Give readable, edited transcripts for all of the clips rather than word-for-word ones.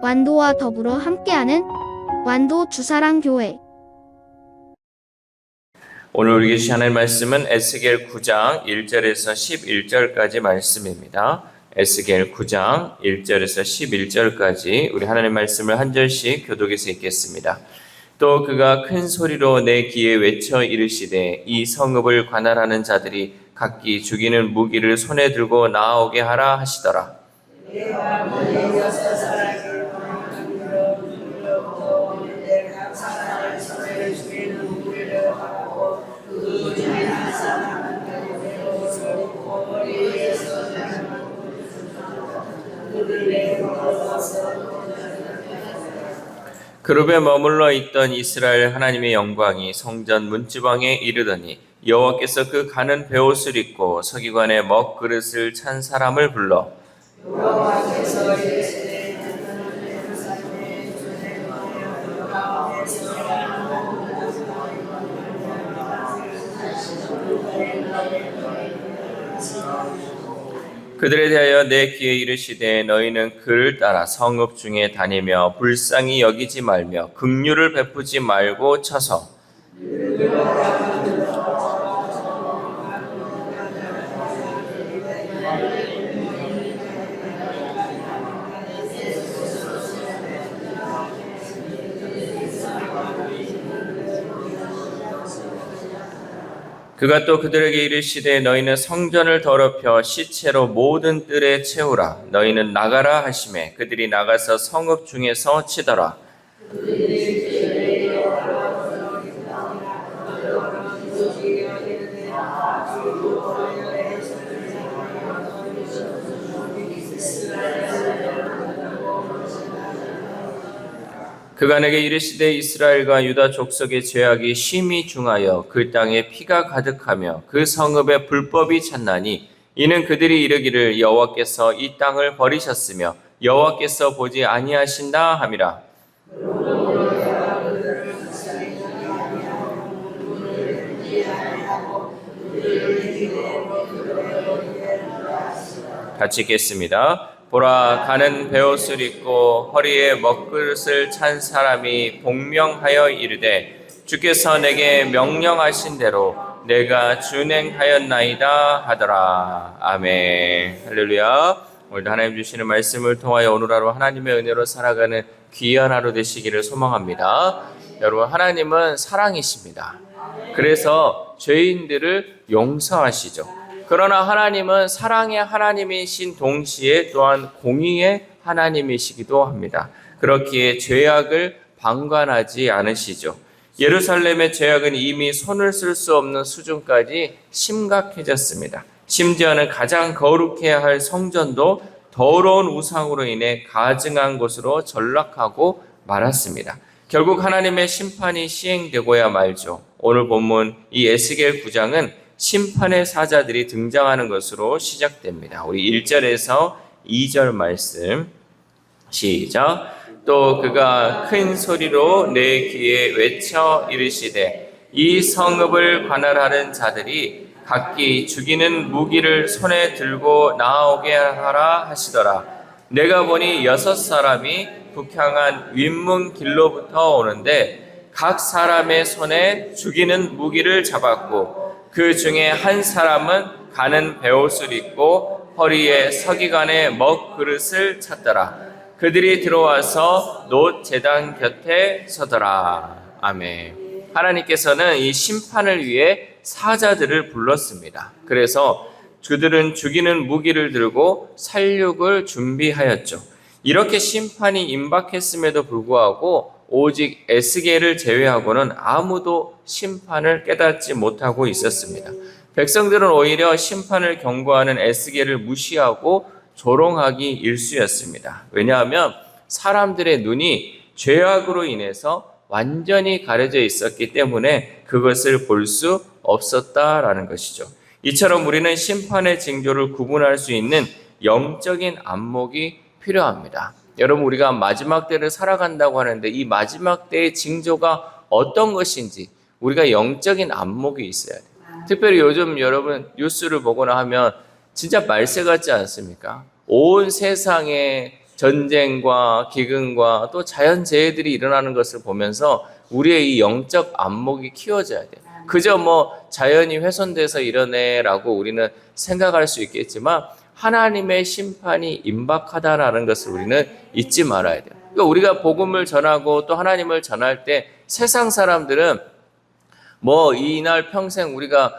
완도와 더불어 함께하는 완도 주사랑교회. 오늘 우리에게 주신 하나님의 말씀은 에스겔 9장 1절에서 11절까지 말씀입니다. 에스겔 9장 1절에서 11절까지 우리 하나님의 말씀을 한 절씩 교독해서 읽겠습니다. 또 그가 큰 소리로 내 귀에 외쳐 이르시되 이 성읍을 관할하는 자들이 각기 죽이는 무기를 손에 들고 나오게 하라 하시더라. 그룹에 머물러 있던 이스라엘 하나님의 영광이 성전 문지방에 이르더니 여호와께서 그 가는 베옷을 입고 서기관의 먹그릇을 찬 사람을 불러 그들에 대하여 내 귀에 이르시되 너희는 그를 따라 성읍 중에 다니며 불쌍히 여기지 말며 긍휼을 베푸지 말고 쳐서 그가 또 그들에게 이르시되 너희는 성전을 더럽혀 시체로 모든 뜰에 채우라. 너희는 나가라 하시매 그들이 나가서 성읍 중에서 치더라. 그가 내게 이르시되 이스라엘과 유다 족속의 죄악이 심히 중하여 그 땅에 피가 가득하며 그 성읍에 불법이 찼나니 이는 그들이 이르기를 여호와께서 이 땅을 버리셨으며 여호와께서 보지 아니하신다 함이라. 같이 읽겠습니다. 보라 가는 베옷을 입고 허리에 먹그릇을 찬 사람이 복명하여 이르되 주께서 내게 명령하신 대로 내가 준행하였나이다 하더라. 아멘. 할렐루야. 오늘도 하나님 주시는 말씀을 통하여 오늘 하루 하나님의 은혜로 살아가는 귀한 하루 되시기를 소망합니다. 여러분 하나님은 사랑이십니다. 그래서 죄인들을 용서하시죠. 그러나 하나님은 사랑의 하나님이신 동시에 또한 공의의 하나님이시기도 합니다. 그렇기에 죄악을 방관하지 않으시죠. 예루살렘의 죄악은 이미 손을 쓸 수 없는 수준까지 심각해졌습니다. 심지어는 가장 거룩해야 할 성전도 더러운 우상으로 인해 가증한 곳으로 전락하고 말았습니다. 결국 하나님의 심판이 시행되고야 말죠. 오늘 본문 이 에스겔 9장은 심판의 사자들이 등장하는 것으로 시작됩니다. 우리 1절에서 2절 말씀 시작. 또 그가 큰 소리로 내 귀에 외쳐 이르시되 이 성읍을 관할하는 자들이 각기 죽이는 무기를 손에 들고 나오게 하라 하시더라. 내가 보니 6사람이 북향한 윗문 길로부터 오는데 각 사람의 손에 죽이는 무기를 잡았고 그 중에 한 사람은 가는 베옷을 입고 허리에 서기관의 먹그릇을 찼더라. 그들이 들어와서 놋 제단 곁에 서더라. 아멘. 하나님께서는 이 심판을 위해 사자들을 불렀습니다. 그래서 그들은 죽이는 무기를 들고 살육을 준비하였죠. 이렇게 심판이 임박했음에도 불구하고 오직 에스겔을 제외하고는 아무도 심판을 깨닫지 못하고 있었습니다. 백성들은 오히려 심판을 경고하는 에스겔을 무시하고 조롱하기 일쑤였습니다. 왜냐하면 사람들의 눈이 죄악으로 인해서 완전히 가려져 있었기 때문에 그것을 볼 수 없었다라는 것이죠. 이처럼 우리는 심판의 징조를 구분할 수 있는 영적인 안목이 필요합니다. 여러분 우리가 마지막 때를 살아간다고 하는데 이 마지막 때의 징조가 어떤 것인지 우리가 영적인 안목이 있어야 돼요. 특별히 요즘 여러분 뉴스를 보거나 하면 진짜 말세 같지 않습니까? 온 세상에 전쟁과 기근과 또 자연재해들이 일어나는 것을 보면서 우리의 이 영적 안목이 키워져야 돼요. 그저 뭐 자연이 훼손돼서 이러네라고 우리는 생각할 수 있겠지만 하나님의 심판이 임박하다라는 것을 우리는 잊지 말아야 돼요. 그러니까 우리가 복음을 전하고 또 하나님을 전할 때 세상 사람들은 뭐 이날 평생 우리가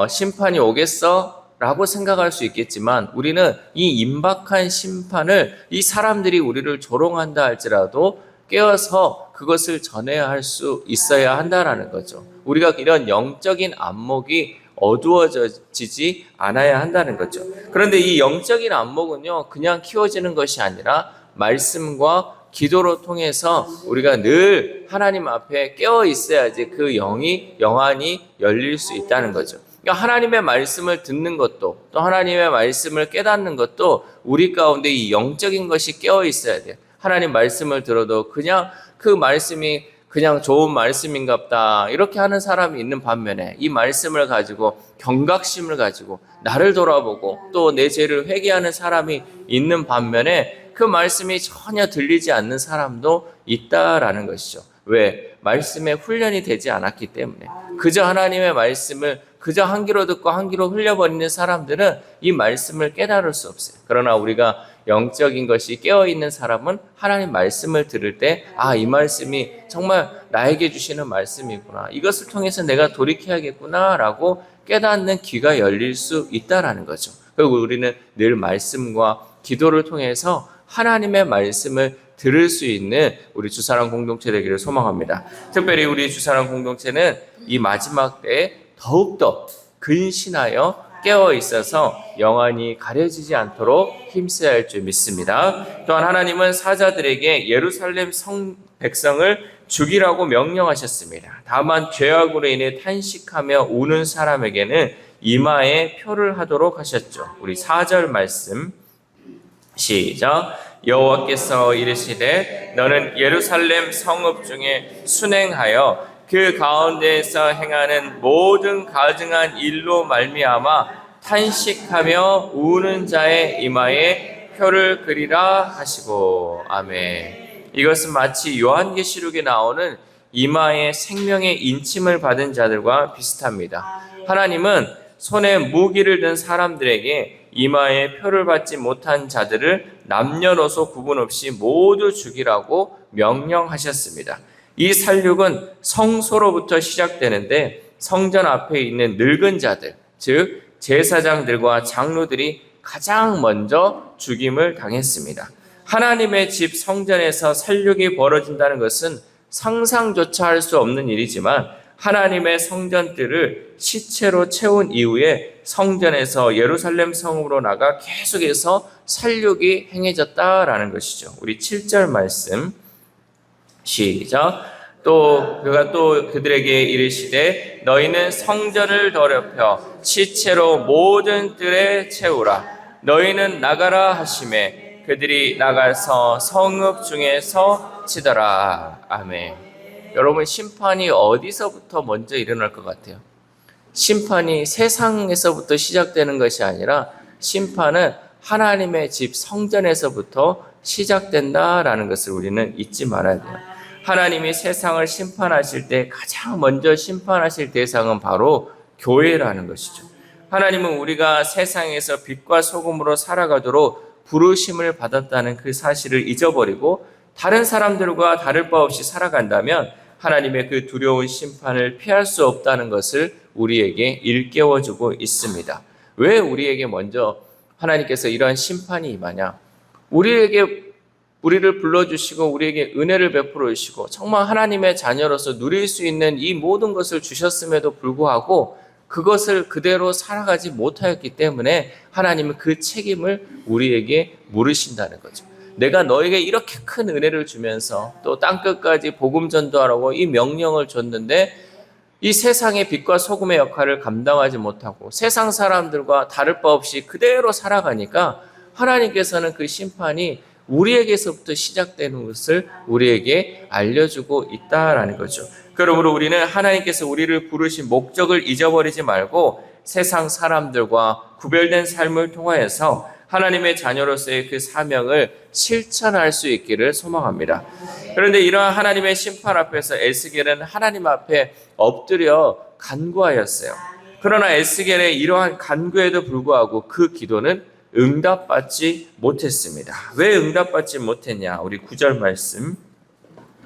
심판이 오겠어? 라고 생각할 수 있겠지만 우리는 이 임박한 심판을 이 사람들이 우리를 조롱한다 할지라도 깨어서 그것을 전해야 할 수 있어야 한다라는 거죠. 우리가 이런 영적인 안목이 어두워지지 않아야 한다는 거죠. 그런데 이 영적인 안목은요, 그냥 키워지는 것이 아니라 말씀과 기도로 통해서 우리가 늘 하나님 앞에 깨어 있어야지 그 영안이 열릴 수 있다는 거죠. 그러니까 하나님의 말씀을 듣는 것도 또 하나님의 말씀을 깨닫는 것도 우리 가운데 이 영적인 것이 깨어 있어야 돼요. 하나님 말씀을 들어도 그냥 그 말씀이 그냥 좋은 말씀인갑다 이렇게 하는 사람이 있는 반면에 이 말씀을 가지고 경각심을 가지고 나를 돌아보고 또 내 죄를 회개하는 사람이 있는 반면에 그 말씀이 전혀 들리지 않는 사람도 있다라는 것이죠. 왜? 말씀에 훈련이 되지 않았기 때문에. 그저 하나님의 말씀을 그저 한 귀로 듣고 한 귀로 흘려버리는 사람들은 이 말씀을 깨달을 수 없어요. 그러나 우리가 영적인 것이 깨어있는 사람은 하나님 말씀을 들을 때 이 말씀이 정말 나에게 주시는 말씀이구나. 이것을 통해서 내가 돌이켜야겠구나 라고 깨닫는 귀가 열릴 수 있다라는 거죠. 그리고 우리는 늘 말씀과 기도를 통해서 하나님의 말씀을 들을 수 있는 우리 주사랑 공동체 되기를 소망합니다. 특별히 우리 주사랑 공동체는 이 마지막 때에 더욱더 근신하여 깨어 있어서 영안이 가려지지 않도록 힘써야 할 줄 믿습니다. 또한 하나님은 사자들에게 예루살렘 백성을 죽이라고 명령하셨습니다. 다만 죄악으로 인해 탄식하며 우는 사람에게는 이마에 표를 하도록 하셨죠. 우리 4절 말씀 시작. 여호와께서 이르시되 너는 예루살렘 성읍 중에 순행하여 그 가운데에서 행하는 모든 가증한 일로 말미암아 탄식하며 우는 자의 이마에 표를 그리라 하시고. 아멘. 이것은 마치 요한계시록에 나오는 이마에 생명의 인침을 받은 자들과 비슷합니다. 하나님은 손에 무기를 든 사람들에게 이마에 표를 받지 못한 자들을 남녀노소 구분 없이 모두 죽이라고 명령하셨습니다. 이 살육은 성소로부터 시작되는데 성전 앞에 있는 늙은 자들, 즉 제사장들과 장로들이 가장 먼저 죽임을 당했습니다. 하나님의 집 성전에서 살육이 벌어진다는 것은 상상조차 할 수 없는 일이지만 하나님의 성전들을 시체로 채운 이후에 성전에서 예루살렘 성으로 나가 계속해서 살육이 행해졌다라는 것이죠. 우리 7절 말씀 시작. 또 그가 또 그들에게 이르시되 너희는 성전을 더럽혀 시체로 모든 뜰에 채우라. 너희는 나가라 하시매 그들이 나가서 성읍 중에서 치더라. 아멘. 여러분, 심판이 어디서부터 먼저 일어날 것 같아요? 심판이 세상에서부터 시작되는 것이 아니라 심판은 하나님의 집 성전에서부터 시작된다라는 것을 우리는 잊지 말아야 돼요. 하나님이 세상을 심판하실 때 가장 먼저 심판하실 대상은 바로 교회라는 것이죠. 하나님은 우리가 세상에서 빛과 소금으로 살아가도록 부르심을 받았다는 그 사실을 잊어버리고 다른 사람들과 다를 바 없이 살아간다면 하나님의 그 두려운 심판을 피할 수 없다는 것을 우리에게 일깨워주고 있습니다. 왜 우리에게 먼저 하나님께서 이러한 심판이 임하냐? 우리를 불러주시고 우리에게 은혜를 베풀어 주시고 정말 하나님의 자녀로서 누릴 수 있는 이 모든 것을 주셨음에도 불구하고 그것을 그대로 살아가지 못하였기 때문에 하나님은 그 책임을 우리에게 물으신다는 거죠. 내가 너에게 이렇게 큰 은혜를 주면서 또 땅끝까지 복음 전도하라고 이 명령을 줬는데 이 세상의 빛과 소금의 역할을 감당하지 못하고 세상 사람들과 다를 바 없이 그대로 살아가니까 하나님께서는 그 심판이 우리에게서부터 시작되는 것을 우리에게 알려주고 있다라는 거죠. 그러므로 우리는 하나님께서 우리를 부르신 목적을 잊어버리지 말고 세상 사람들과 구별된 삶을 통하여서 하나님의 자녀로서의 그 사명을 실천할 수 있기를 소망합니다. 그런데 이러한 하나님의 심판 앞에서 에스겔은 하나님 앞에 엎드려 간구하였어요. 그러나 에스겔의 이러한 간구에도 불구하고 그 기도는 응답받지 못했습니다. 왜 응답받지 못했냐? 우리 9절 말씀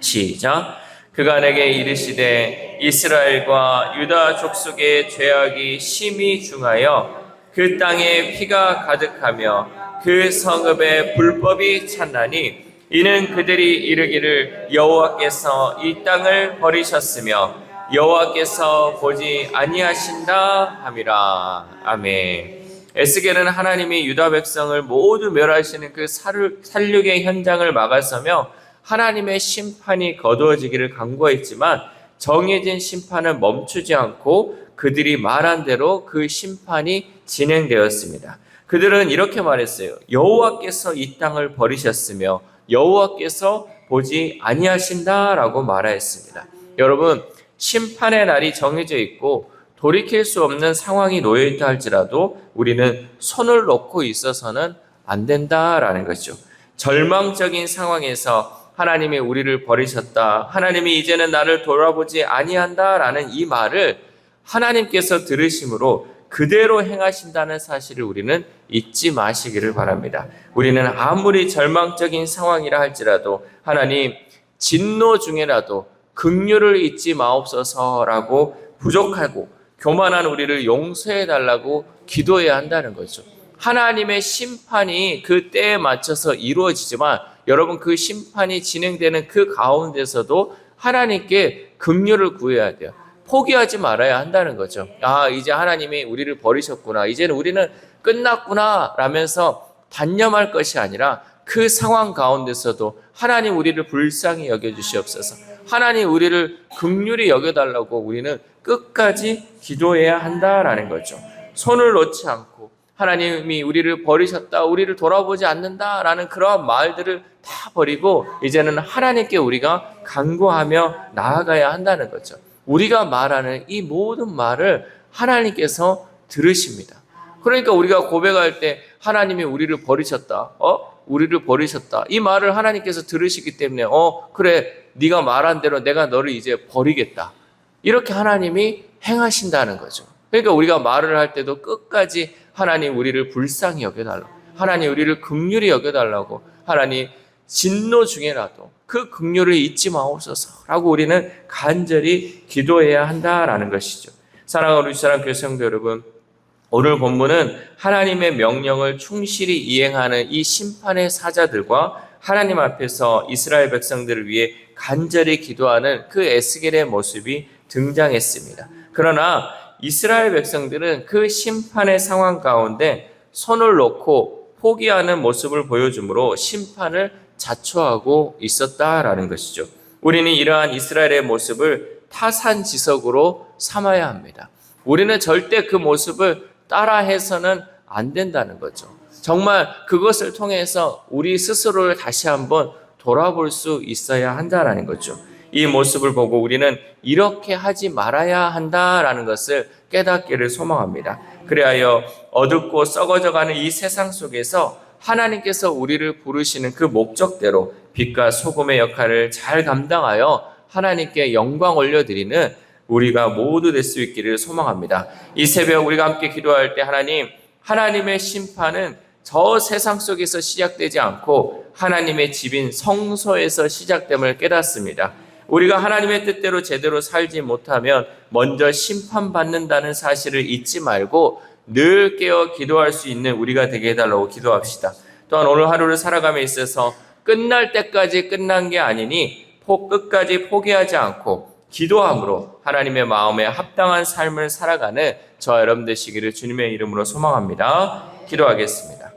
시작. 그가 내게 이르시되 이스라엘과 유다 족속의 죄악이 심히 중하여 그 땅에 피가 가득하며 그 성읍에 불법이 찬나니 이는 그들이 이르기를 여호와께서 이 땅을 버리셨으며 여호와께서 보지 아니하신다 함이라. 아멘. 에스겔은 하나님이 유다 백성을 모두 멸하시는 그 살육의 현장을 막아서며 하나님의 심판이 거두어지기를 간구했지만 정해진 심판은 멈추지 않고 그들이 말한 대로 그 심판이 진행되었습니다. 그들은 이렇게 말했어요. 여호와께서 이 땅을 버리셨으며 여호와께서 보지 아니하신다라고 말하였습니다. 여러분, 심판의 날이 정해져 있고 돌이킬 수 없는 상황이 놓여있다 할지라도 우리는 손을 놓고 있어서는 안 된다라는 거죠. 절망적인 상황에서 하나님이 우리를 버리셨다, 하나님이 이제는 나를 돌아보지 아니한다라는 이 말을 하나님께서 들으심으로 그대로 행하신다는 사실을 우리는 잊지 마시기를 바랍니다. 우리는 아무리 절망적인 상황이라 할지라도 하나님 진노 중에라도 긍휼을 잊지 마옵소서라고 부족하고 교만한 우리를 용서해 달라고 기도해야 한다는 거죠. 하나님의 심판이 그 때에 맞춰서 이루어지지만 여러분, 그 심판이 진행되는 그 가운데서도 하나님께 긍휼을 구해야 돼요. 포기하지 말아야 한다는 거죠. 아, 이제 하나님이 우리를 버리셨구나, 이제는 우리는 끝났구나 라면서 단념할 것이 아니라 그 상황 가운데서도 하나님 우리를 불쌍히 여겨주시옵소서, 하나님 우리를 긍휼히 여겨달라고 우리는 끝까지 기도해야 한다라는 거죠. 손을 놓지 않고 하나님이 우리를 버리셨다, 우리를 돌아보지 않는다라는 그러한 말들을 다 버리고 이제는 하나님께 우리가 간구하며 나아가야 한다는 거죠. 우리가 말하는 이 모든 말을 하나님께서 들으십니다. 그러니까 우리가 고백할 때 하나님이 우리를 버리셨다, 우리를 버리셨다, 이 말을 하나님께서 들으시기 때문에 그래, 네가 말한 대로 내가 너를 이제 버리겠다, 이렇게 하나님이 행하신다는 거죠. 그러니까 우리가 말을 할 때도 끝까지 하나님 우리를 불쌍히 여겨달라고, 하나님 우리를 긍휼히 여겨달라고, 하나님 진노 중에라도 그 긍휼을 잊지 마옵소서라고 우리는 간절히 기도해야 한다라는 것이죠. 사랑하는 우리 사랑 교회 성도 여러분, 오늘 본문은 하나님의 명령을 충실히 이행하는 이 심판의 사자들과 하나님 앞에서 이스라엘 백성들을 위해 간절히 기도하는 그 에스겔의 모습이 등장했습니다. 그러나 이스라엘 백성들은 그 심판의 상황 가운데 손을 놓고 포기하는 모습을 보여주므로 심판을 자초하고 있었다라는 것이죠. 우리는 이러한 이스라엘의 모습을 타산지석으로 삼아야 합니다. 우리는 절대 그 모습을 따라해서는 안 된다는 거죠. 정말 그것을 통해서 우리 스스로를 다시 한번 돌아볼 수 있어야 한다라는 거죠. 이 모습을 보고 우리는 이렇게 하지 말아야 한다라는 것을 깨닫기를 소망합니다. 그리하여 어둡고 썩어져가는 이 세상 속에서 하나님께서 우리를 부르시는 그 목적대로 빛과 소금의 역할을 잘 감당하여 하나님께 영광 올려드리는 우리가 모두 될 수 있기를 소망합니다. 이 새벽 우리가 함께 기도할 때 하나님의 심판은 저 세상 속에서 시작되지 않고 하나님의 집인 성소에서 시작됨을 깨닫습니다. 우리가 하나님의 뜻대로 제대로 살지 못하면 먼저 심판받는다는 사실을 잊지 말고 늘 깨어 기도할 수 있는 우리가 되게 해달라고 기도합시다. 또한 오늘 하루를 살아감에 있어서 끝날 때까지 끝난 게 아니니 끝까지 포기하지 않고 기도함으로 하나님의 마음에 합당한 삶을 살아가는 저와 여러분 되시기를 주님의 이름으로 소망합니다. 기도하겠습니다.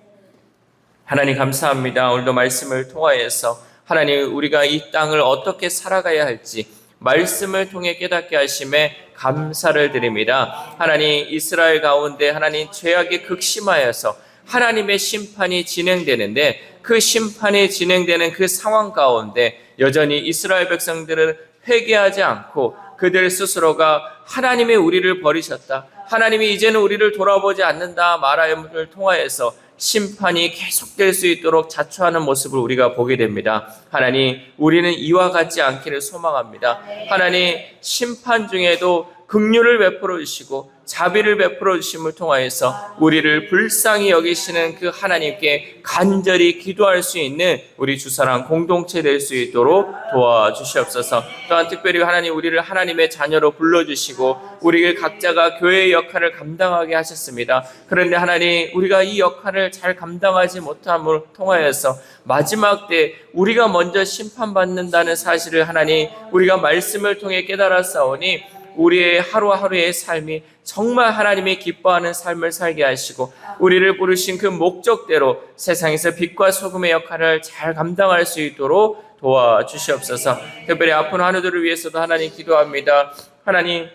하나님 감사합니다. 오늘도 말씀을 통하여서 하나님 우리가 이 땅을 어떻게 살아가야 할지 말씀을 통해 깨닫게 하심에 감사를 드립니다. 하나님 이스라엘 가운데 하나님 죄악이 극심하여서 하나님의 심판이 진행되는데 그 심판이 진행되는 그 상황 가운데 여전히 이스라엘 백성들은 회개하지 않고 그들 스스로가 하나님이 우리를 버리셨다, 하나님이 이제는 우리를 돌아보지 않는다 말함을 통하여서 심판이 계속될 수 있도록 자초하는 모습을 우리가 보게 됩니다. 하나님, 우리는 이와 같지 않기를 소망합니다. 하나님, 심판 중에도 긍휼을 베풀어 주시고 자비를 베풀어 주심을 통하여서 우리를 불쌍히 여기시는 그 하나님께 간절히 기도할 수 있는 우리 주사랑 공동체 될 수 있도록 도와주시옵소서. 또한 특별히 하나님, 우리를 하나님의 자녀로 불러주시고 우리 각자가 교회의 역할을 감당하게 하셨습니다. 그런데 하나님, 우리가 이 역할을 잘 감당하지 못함을 통하여서 마지막 때 우리가 먼저 심판받는다는 사실을 하나님, 우리가 말씀을 통해 깨달았사오니 우리의 하루하루의 삶이 정말 하나님이 기뻐하는 삶을 살게 하시고 우리를 부르신 그 목적대로 세상에서 빛과 소금의 역할을 잘 감당할 수 있도록 도와주시옵소서. 특별히 아픈 환우들을 위해서도 하나님 기도합니다. 하나님,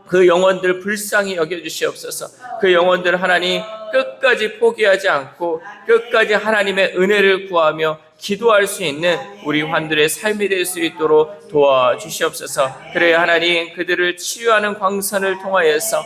그 영혼들 불쌍히 여겨주시옵소서. 그 영혼들 하나님 끝까지 포기하지 않고 끝까지 하나님의 은혜를 구하며 기도할 수 있는 우리 환들의 삶이 될 수 있도록 도와주시옵소서. 그래야 하나님, 그들을 치유하는 광선을 통하여서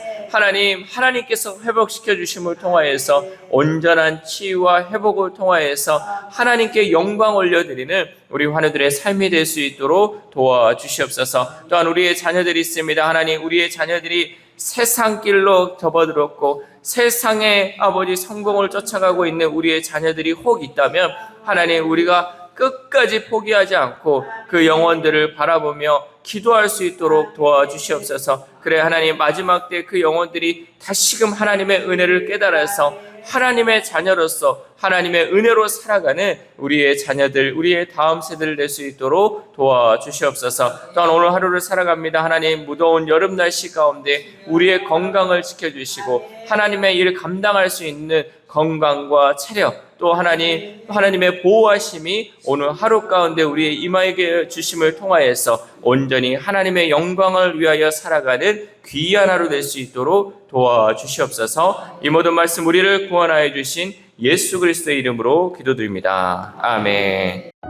하나님께서 회복시켜 주심을 통하여서 온전한 치유와 회복을 통하여서 하나님께 영광 올려드리는 우리 환우들의 삶이 될 수 있도록 도와주시옵소서. 또한 우리의 자녀들이 있습니다. 하나님, 우리의 자녀들이 세상 길로 접어들었고 세상의 아버지 성공을 쫓아가고 있는 우리의 자녀들이 혹 있다면 하나님, 우리가 끝까지 포기하지 않고 그 영혼들을 바라보며 기도할 수 있도록 도와주시옵소서. 그래 하나님, 마지막 때 그 영혼들이 다시금 하나님의 은혜를 깨달아서 하나님의 자녀로서 하나님의 은혜로 살아가는 우리의 자녀들, 우리의 다음 세대를 낼 수 있도록 도와주시옵소서. 또한 오늘 하루를 살아갑니다. 하나님, 무더운 여름 날씨 가운데 우리의 건강을 지켜주시고 하나님의 일을 감당할 수 있는 건강과 체력, 또 하나님의 보호하심이 오늘 하루 가운데 우리의 이마에게 주심을 통하여서 온전히 하나님의 영광을 위하여 살아가는 귀한 하루 될 수 있도록 도와주시옵소서. 이 모든 말씀 우리를 구원하여 주신 예수 그리스도의 이름으로 기도드립니다. 아멘.